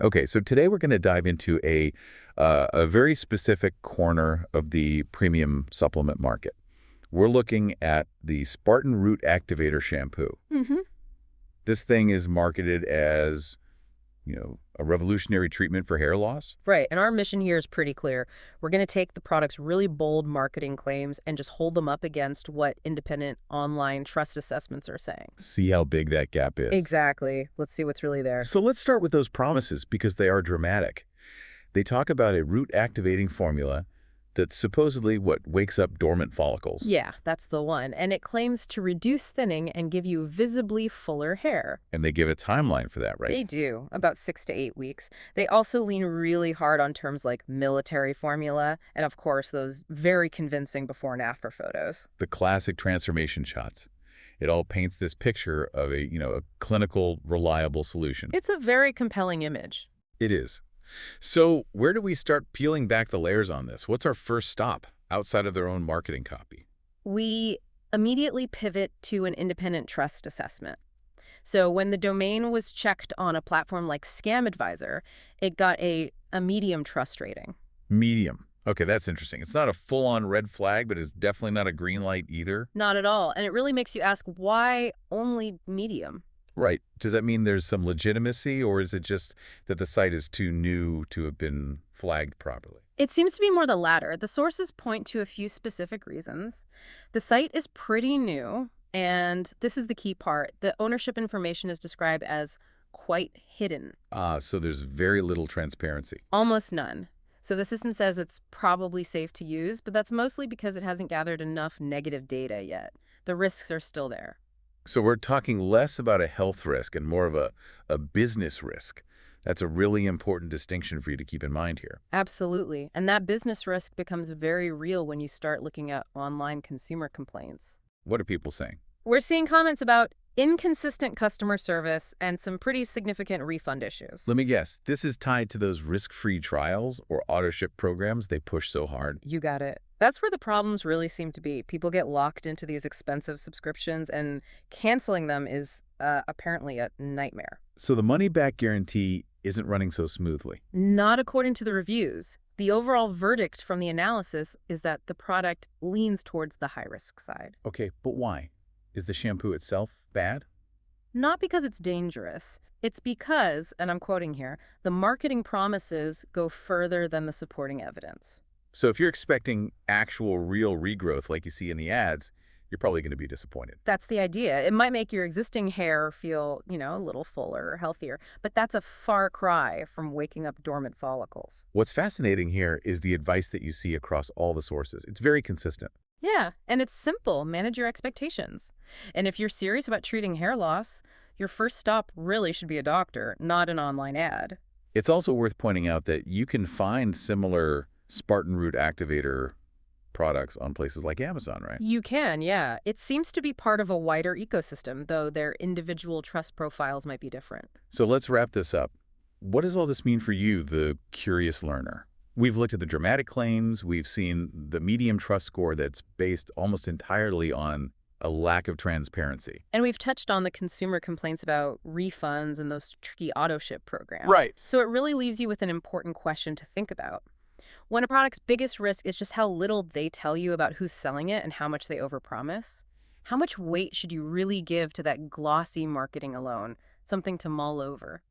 Okay, so today we're going to dive into a very specific corner of the premium supplement market. We're looking at the Spartan Root Activator Shampoo. hmm This thing is marketed as, a revolutionary treatment for hair loss. Right. And our mission here is pretty clear. We're going to take the product's really bold marketing claims and just hold them up against what independent online trust assessments are saying. See how big that gap is. Exactly. Let's see what's really there. So let's start with those promises because they are dramatic. They talk about a root activating formula that supposedly wakes up dormant follicles. Yeah, that's the one. And it claims to reduce thinning and give you visibly fuller hair. And they give a timeline for that, right? They do, about 6 to 8 weeks. They also lean really hard on terms like military formula and, of course, those very convincing before and after photos. The classic transformation shots. It all paints this picture of a clinical, reliable solution. It's a very compelling image. It is. So where do we start peeling back the layers on this? What's our first stop outside of their own marketing copy? We immediately pivot to an independent trust assessment. So when the domain was checked on a platform like Scam Advisor, it got a medium trust rating. Medium. Okay, that's interesting. It's not a full-on red flag, but it's definitely not a green light either. Not at all. And it really makes you ask, why only medium? Right. Does that mean there's some legitimacy, or is it just that the site is too new to have been flagged properly? It seems to be more the latter. The sources point to a few specific reasons. The site is pretty new, and this is the key part. The ownership information is described as quite hidden. So there's very little transparency. Almost none. So the system says it's probably safe to use, but that's mostly because it hasn't gathered enough negative data yet. The risks are still there. So we're talking less about a health risk and more of a business risk. That's a really important distinction for you to keep in mind here. Absolutely. And that business risk becomes very real when you start looking at online consumer complaints. What are people saying? We're seeing comments about inconsistent customer service and some pretty significant refund issues. Let me guess. This is tied to those risk-free trials or auto-ship programs they push so hard. You got it. That's where the problems really seem to be. People get locked into these expensive subscriptions, and canceling them is apparently a nightmare. So the money-back guarantee isn't running so smoothly. Not according to the reviews. The overall verdict from the analysis is that the product leans towards the high-risk side. Okay, but why? Is the shampoo itself bad? Not because it's dangerous. It's because, and I'm quoting here, the marketing promises go further than the supporting evidence. So if you're expecting actual real regrowth like you see in the ads, you're probably going to be disappointed. That's the idea. It might make your existing hair feel, a little fuller or healthier, but that's a far cry from waking up dormant follicles. What's fascinating here is the advice that you see across all the sources. It's very consistent. Yeah, and it's simple. Manage your expectations. And if you're serious about treating hair loss, your first stop really should be a doctor, not an online ad. It's also worth pointing out that you can find similar Spartan Root Activator products on places like Amazon, right? You can, yeah. It seems to be part of a wider ecosystem, though their individual trust profiles might be different. So let's wrap this up. What does all this mean for you, the curious learner? We've looked at the dramatic claims. We've seen the medium trust score that's based almost entirely on a lack of transparency. And we've touched on the consumer complaints about refunds and those tricky auto ship programs. Right. So it really leaves you with an important question to think about. When a product's biggest risk is just how little they tell you about who's selling it and how much they overpromise, how much weight should you really give to that glossy marketing alone? Something to mull over.